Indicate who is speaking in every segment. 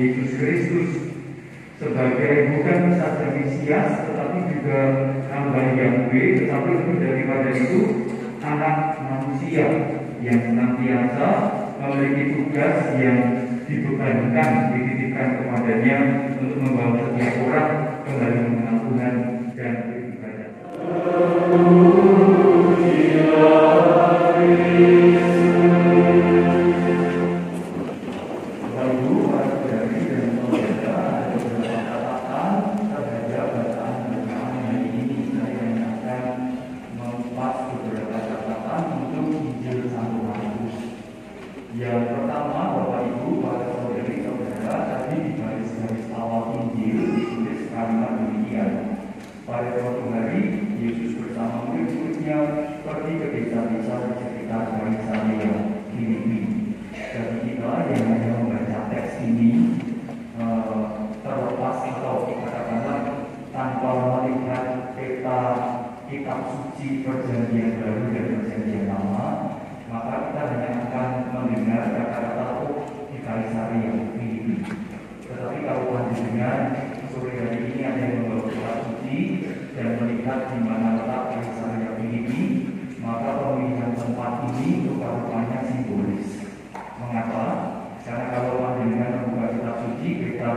Speaker 1: Yesus Kristus sebagai bukan saja Mesias, tetapi juga hamba Yahweh, tetapi lebih daripada itu anak manusia yang senantiasa memiliki tugas yang dibebankan, dititipkan kepadanya untuk membawa setiap orang kembali mengenal Tuhan dan beribadah. Yang pertama, Bapak Ibu, para saudari-saudara, tadi di garis-garis awal Injil ditulis kalimat demikian. Pada suatu hari, Yesus bersama murid-muridnya pergi ke desa-desa di sekitar Kaisarea Filipi. Dan kita yang hanya membaca teks ini terlepas atau katakanlah tanpa melihat peta kitab suci Perjanjian Baru dan Perjanjian Lama, maka kita hanya akan mendengar kata-kata di Kaisarea Filipi. Tetapi kalau panjenengan sore hari ini ada yang membawa kitab suci dan melihat di mana letak Kaisarea Filipi, maka pemilihan tempat ini rupa-rupanya simbolis. Mengapa? Karena kalau panjenengan membuka kitab suci, kitab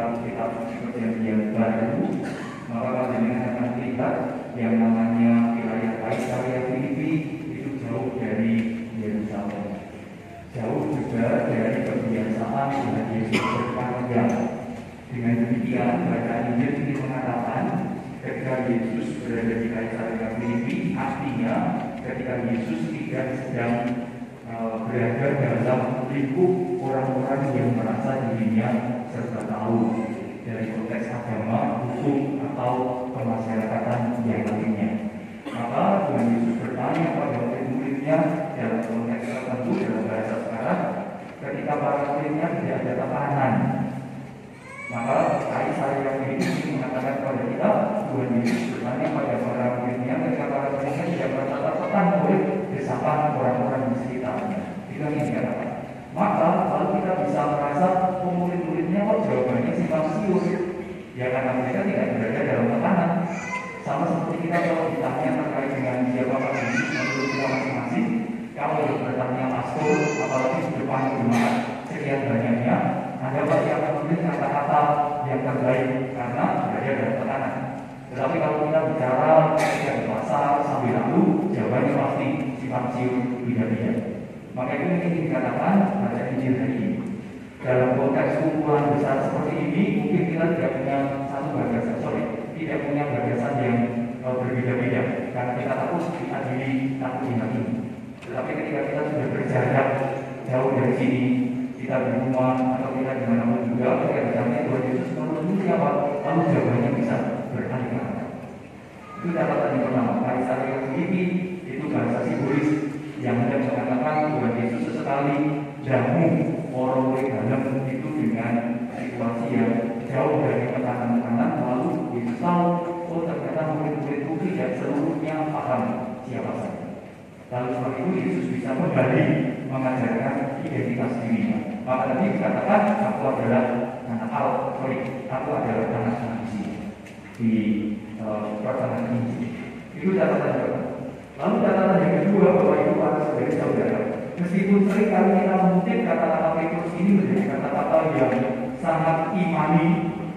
Speaker 1: suci Perjanjian Baru, maka panjenengan akan lihat yang namanya wilayah Kaisarea Filipi itu jauh dari Yerusalem, jauh juga dari kebiasaan Tuhan Yesus berkarya. Dengan demikian, bacaan Injil ini mengatakan ketika Yesus berada di Kaisarea Filipi, artinya ketika Yesus tidak sedang berada dalam lingkup orang-orang yang merasa dirinya serba tahu dari konteks agama, hukum, atau pemasyarakatan yang lainnya. Maka Tuhan Yesus bertanya pada murid-muridnya dalam konteks tertentu, dalam bahasa sekarang, ketika para muridnya tidak ada tekanan, maka Kaisarea Filipi mengatakan kepada kita, Tuhan Yesus bertanya pada para muridnya ketika para muridnya tidak merasa tertekan oleh desakan orang-orang di sekitarnya. Itu yang dikatakan. Maka kalau kita bisa merasa murid-muridnya kok jawabannya simpang siur, ya karena mereka tidak berada dalam tekanan. Sama seperti kita kalau ditanya terkait dengan siapa Pak Yesus menurut kita masing-masing, kalau bertanya pastor, apalagi di depan rumah sekian banyaknya, Anda pasti akan memilih kata-kata yang terbaik karena berada dalam tekanan. Tetapi kalau kita bicara di pasar sambil lalu, jawabannya pasti simpang siur, beda-beda. Maka itu yang dikatakan pada Injil hari ini. Dalam konteks kumpulan besar seperti ini, mungkin kita tidak punya satu gagasan, tidak punya gagasan yang berbeda-beda, karena kita takut diadili, takut dihakimi. Tetapi ketika kita sudah berjarak jauh dari sini, kita di rumah atau kita di mana-mana juga, ketika ditanya Tuhan Yesus menurutmu siapa, lalu jawabannya bisa berkali-kali. Itu catatan yang pertama. Kaisarea Filipi itu bahasa simbolis yang hendak mengatakan Tuhan Yesus sesekali jamu orang dalam itu dengan situasi yang jauh dari tekanan-tekanan, lalu Yesus tahu, oh ternyata murid-murid itu tidak seluruhnya paham siapa saya. Lalu setelah itu Yesus bisa kembali mengajarkan identitas dirinya. Maka tadi dikatakan aku adalah anak aku adalah anak manusia di pertengahan Injil. Itu catatan pertama. Lalu catatan yang kedua, bahwa itu para saudara-saudara, meskipun sering kali kita mengutip kata-kata Petrus ini menjadi kata-kata yang sangat imani,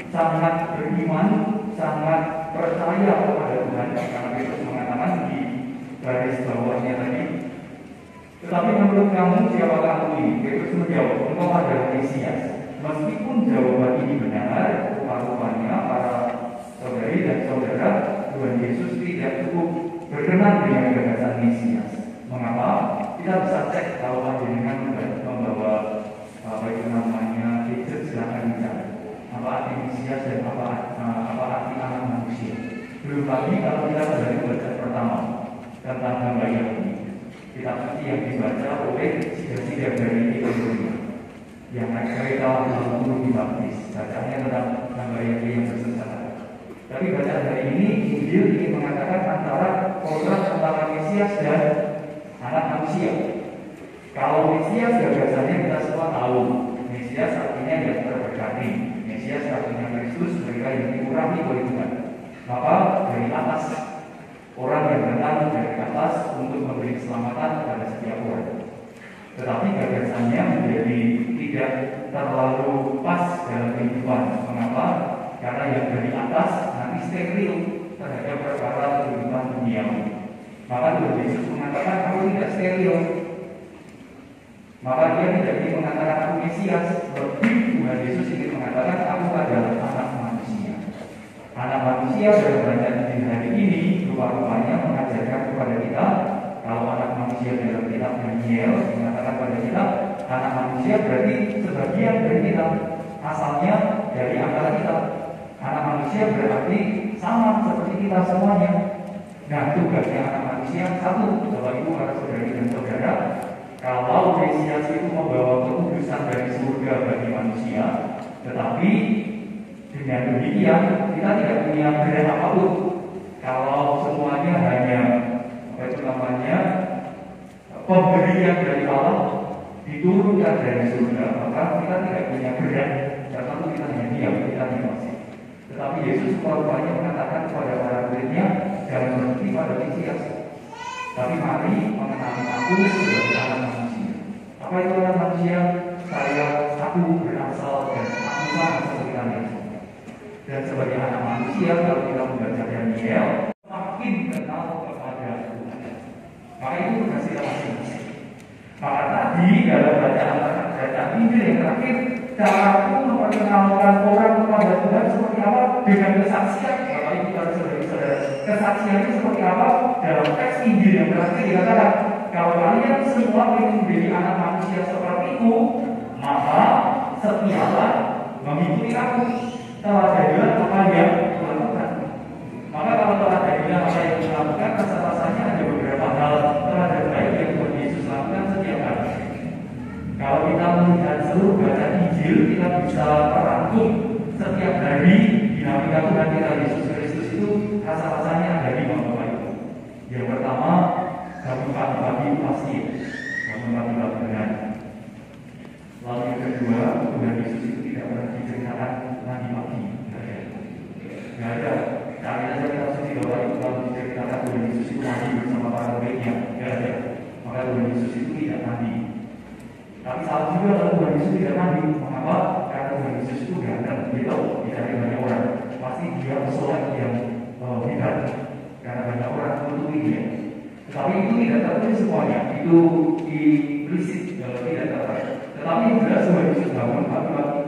Speaker 1: sangat beriman, sangat percaya kepada Tuhan, karena Petrus mengatakan di garis bawahnya tadi, tetapi menurut kamu siapakah aku ini? Petrus menjawab, engkau adalah Mesias. Meskipun jawaban ini benar, rupa-rupanya para saudari dan saudara, Tuhan Yesus tidak cukup berkenan dengan gagasan Mesias. Mengapa? Kita bisa cek kalau panjenengan membawa apa itu namanya gadget, silakan dicari apa arti Mesias dan apa arti anak manusia. Belum lagi kalau kita kembali baca pertama tentang hamba Yahudi, kitab suci yang dibaca oleh sidang-sidang dari Yerusalem yang naik kereta lalu dibaptis, bacaannya tentang hamba Yahudi yang bersesat. Tapi bacaan hari ini Injil ingin mengatakan antara kontras antara Mesias dan anak manusia. Kalau Mesias gagasannya kita semua tahu, Mesias artinya yang terberkati, silaturahmi boleh Tuhan. Maka dari atas, orang yang datang dari atas untuk memberi keselamatan kepada setiap orang. Tetapi gagasannya menjadi tidak terlalu pas dalam kehidupan. Mengapa? Karena yang dari atas nanti steril terhadap perkara kehidupan duniawi. Maka Tuhan Yesus mengatakan aku tidak steril. Maka dia tidak ingin mengatakan aku Mesias. Lebih Tuhan Yesus ingin mengatakan aku adalah anak manusia. Anak manusia dalam bacaan di hari ini rupa-rupanya mengajarkan kepada kita, kalau anak manusia dalam kitab Daniel mengatakan pada kita, anak manusia berarti sebagian dari kita, asalnya dari antara kita. Anak manusia berarti sama seperti kita semuanya. Nah, tugasnya anak manusia satu, Bapak Ibu, para saudari dan saudara, kalau Mesias itu membawa kekudusan dari surga bagi manusia, tetapi dengan demikian kita tidak punya berat apapun. Kalau semuanya hanya pemberian dari Allah diturunkan dari surga, maka kita tidak punya berat. Karena itu kita hanya diam, kita hanya masih. Tetapi Yesus rupanya mengatakan kepada para muridnya, jangan berhenti pada Mesias, tapi mari mengenali aku sebagai anak manusia. Apa itu anak manusia? Aku berasal dan aku sama seperti kalian. Dan sebagai anak manusia, kalau kita membaca Daniel, makin kenal kepada Tuhan. Maka itu tugas kita masing-masing. Maka tadi dalam bacaan Injil yang terakhir, caraku memperkenalkan orang kepada Tuhan seperti apa? Dengan kesaksian. Bapak Ibu dan saudara-saudara, kesaksian itu seperti apa? Dalam teks Injil yang terakhir dikatakan, kalau kalian semua ingin menjadi anak manusia sepertiku, maka setialah mengikuti aku. Teladanilah apa yang dilakukan. Maka kalau teladanilah apa yang dilakukan, rasa-rasanya ada beberapa hal teladan baik yang Tuhan Yesus lakukan setiap hari. Kalau kita melihat seluruh bacaan Injil, kita bisa merangkum setiap hari dinamika Tuhan kita Yesus Kristus itu rasa-rasanya ada di Bapak Ibu. Yang pertama, bangun pagi-pagi pasti, bangun pagi-pagi benar. Lalu yang kedua, Tuhan Yesus itu tidak pernah diceritakan lagi pagi. Nggak ada. Kali saja kita suci Bapak Ibu kalau diceritakan Tuhan Yesus itu mandi bersama para muridnya. Nggak ada. Maka Tuhan Yesus itu tidak mandi. Tapi salah juga kalau Tuhan Yesus tidak mandi. Mengapa? Karena Tuhan Yesus itu ganteng. Gitu, dicari banyak orang. Pasti dia pesolat yang hebat. Karena banyak orang menutupi dia. Tetapi itu tidak tertulis semuanya. Itu implisit, tidak tertulis. Tetapi jelas Tuhan Yesus bangun pagi-pagi.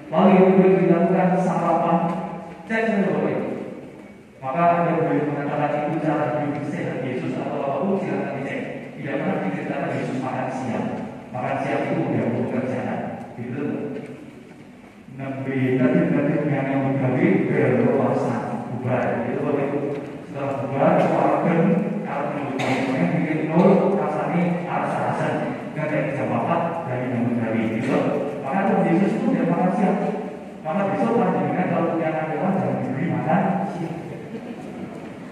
Speaker 1: Lalu yang boleh dilakukan sarapan. Cek saja Bapak Ibu. Maka Anda boleh mengatakan itu cara hidup sehat Yesus atau apapun, silakan dicek. Tidak pernah diceritakan Yesus makan siang. Makan siang itu udah pekerjaan. Gitu. Nabi yang menggawe berpuasa bubar. Itu Bapak Ibu. Setelah bubar, warga kalau menurutnya bikin nol rasanya rasa-rasa. Gak ada jam 4 dari menggawe gitu. Maka Tuhan Yesus itu udah makan siang. Maka besok panjenengan kalau punya karyawan jangan diberi makan siang.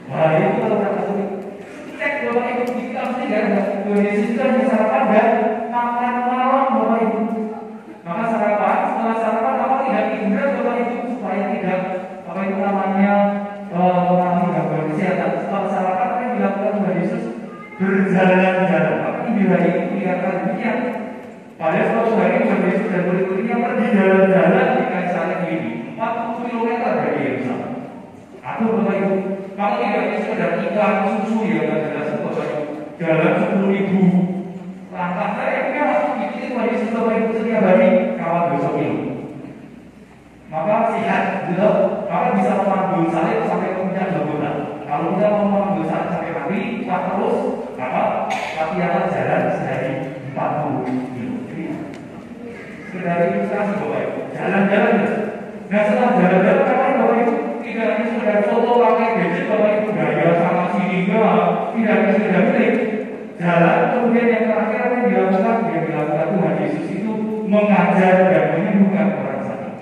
Speaker 1: Nah itu kalau kata sulit. Cek Bapak Ibu kita mesti gak ada. Tuhan Yesus itu hanya sarapan dan makan malam Bapak Ibu. Maka sarapan, setelah sarapan apa tidak tidur Bapak Ibu supaya tidak apa itu namanya mengalami gangguan kesehatan. Setelah sarapan apa yang dilakukan Tuhan Yesus? Berjalan-jalan. Maka di hari itu dikatakan demikian. Padahal suatu hari Tuhan Yesus dan murid-muridnya pergi jalan-jalan di Kaisarea Filipi, 40 km dari Yerusalem. Atau Bapak Ibu, kalau tidak ini sekedar iklan susu ya nggak jelas Bapak Ibu. Jalan 10.000 langkah saya enggak ikuti Tuhan Yesus Bapak Ibu setiap hari kawan 2 kilo. Maka sehat, gitu. Maka bisa memanggul salib sampai ke puncak Golgota. Kalau kita mau memanggul salib sampai mati, kita terus, maka latihan jalan sehari 40 kilo. Sekedar ilustrasi Bapak Ibu, jalan-jalan. Nah setelah jalan-jalan apa Bapak Ibu? Tidak hanya sekedar foto pakai gadget Bapak Ibu gaya sama sini enggak, tidak hanya sekedar klik. Jalan kemudian yang terakhir apa yang dilakukan? Yang dilakukan Tuhan Yesus itu mengajar dan menyembuhkan orang sakit.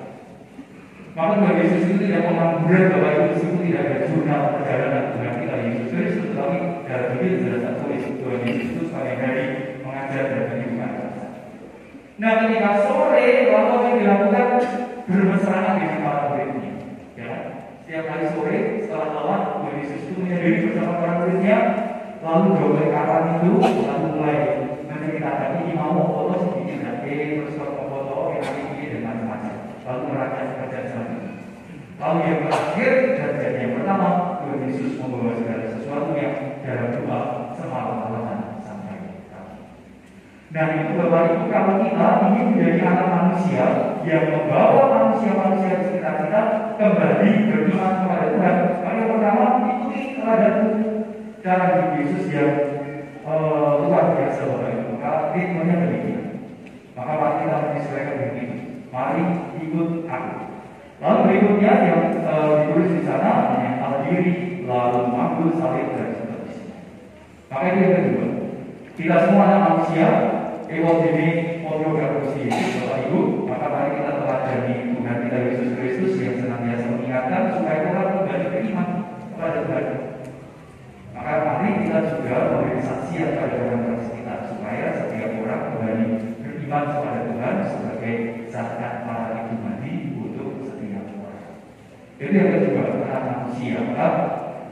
Speaker 1: Maka Tuhan Yesus itu tidak pengangguran Bapak Ibu, meskipun tidak ada jurnal perjalanan Tuhan kita Yesus Kristus, tetapi dalam Injil jelas tertulis Tuhan Yesus itu sebagai hari mengajar dan menyembuhkan orang sakit. Nah ketika sore lalu apa yang dilakukan? Bermesraan dengan para muridnya. Ya, Setiap hari sore setelah lawat, Tuhan Yesus itu menyendiri bersama para muridnya, lalu mulai kapan itu, lalu mulai menceritakan ini mau foto sedikit nanti, terus foto ini dan macam-macam, lalu merakyat kerjaan. Lalu yang terakhir dan yang pertama, Tuhan Yesus membawa segala sesuatu yang dalam doa semalam-malaman sampai pagi. Nah itu Bapak Ibu, kalau kita ingin menjadi anak manusia yang membawa manusia-manusia di sekitar kita kembali beriman kepada Tuhan, maka yang pertama ikuti teladan cara hidup Yesus yang luar biasa Bapak Ibu. Maka ritmenya demikian. Maka mari kita menyesuaikan begini. Mari ikut aku. Lalu berikutnya yang ditulis di sana menyangkal diri, lalu mengambil salib dan seterusnya. Maka itu yang kedua. Kita semua anak manusia, ewot ini mobil Yesus Bapak Ibu. Maka mari kita teladani Tuhan kita Yesus Kristus yang senantiasa mengingatkan supaya orang kembali beriman kepada Tuhan. Maka mari kita juga memberi saksian pada orang sekitar supaya setiap orang kembali beriman kepada Tuhan sebagai zakat para ibu mati untuk setiap orang. Itu yang kedua, anak manusia. Maka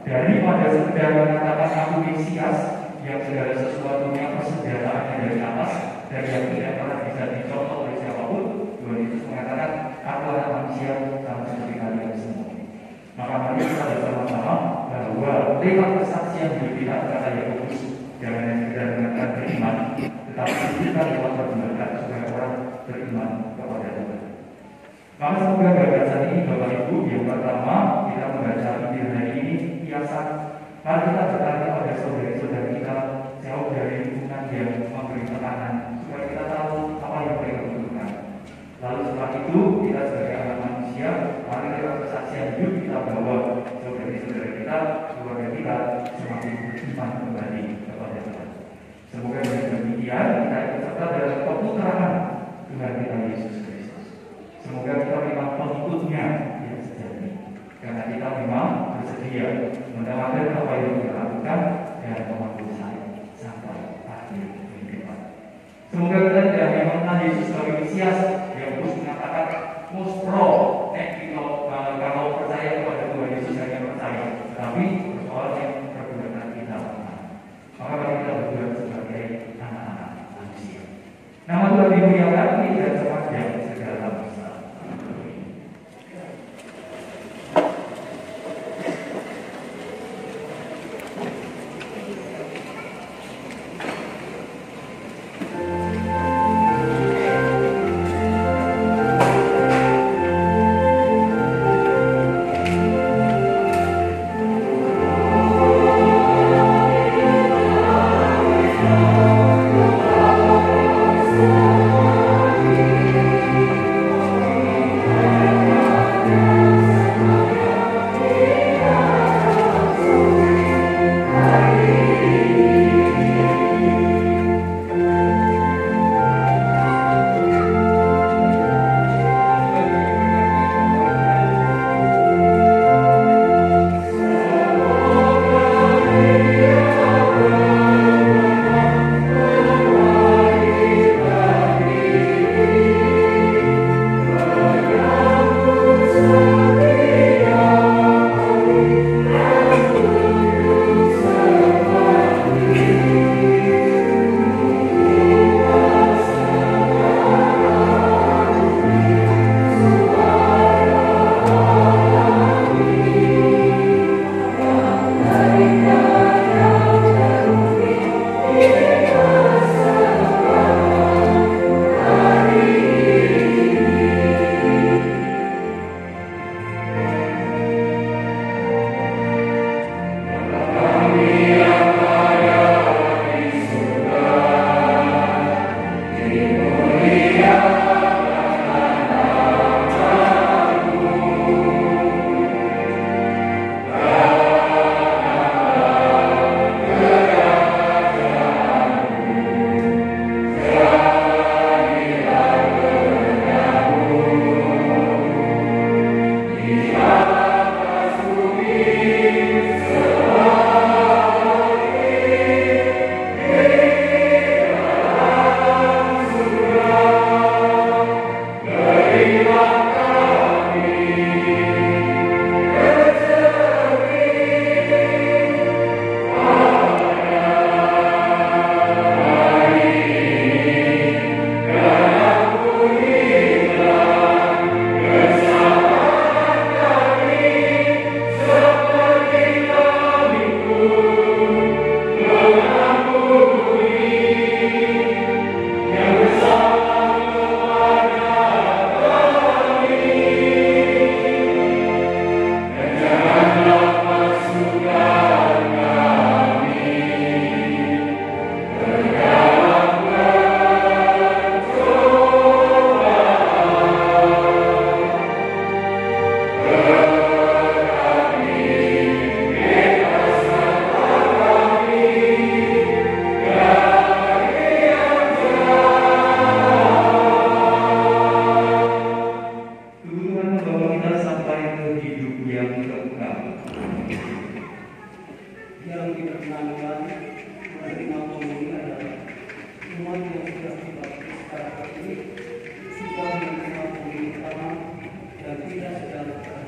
Speaker 1: daripada sekedar mengatakan aku Mesias yang segala sesuatunya persenjataannya dari atas dan yang tidak pernah bisa dicontoh oleh siapapun, Tuhan Yesus mengatakan aku anak manusia sama seperti kalian semua. Maka mari kita bersama-sama bahwa lewat kesaksian berbeda kata Yakobus, jangan hanya sekedar mengatakan beriman, tetapi kita lewat perbuatan supaya orang beriman kepada Tuhan. Maka semoga gagasan ini Bapak Ibu, yang pertama kita membaca Injil hari ini kiasan. Mari kita bertanya pada saudara-saudara kita jauh dari lingkungan yang memberi tekanan supaya kita tahu apa yang mereka butuhkan. Lalu setelah itu kita sebagai anak manusia, mari lewat kesaksian hidup kita bawa saudara-saudara kita, keluarga kita semakin beriman kembali kepada Tuhan. Semoga dengan demikian kita ikut serta dalam pemutrahan Tuhan kita Yesus Kristus. Semoga kita memang pengikutnya yang sejati, karena kita memang bersedia menawarkan apa yang kita lakukan dan memanggil saya sampai akhir kehidupan. Semoga kita tidak mengenal Yesus sebagai Mesias yang terus mengatakan most
Speaker 2: yang sudah dibaptis secara resmi sudah menerima pulih pertama dan tidak sedang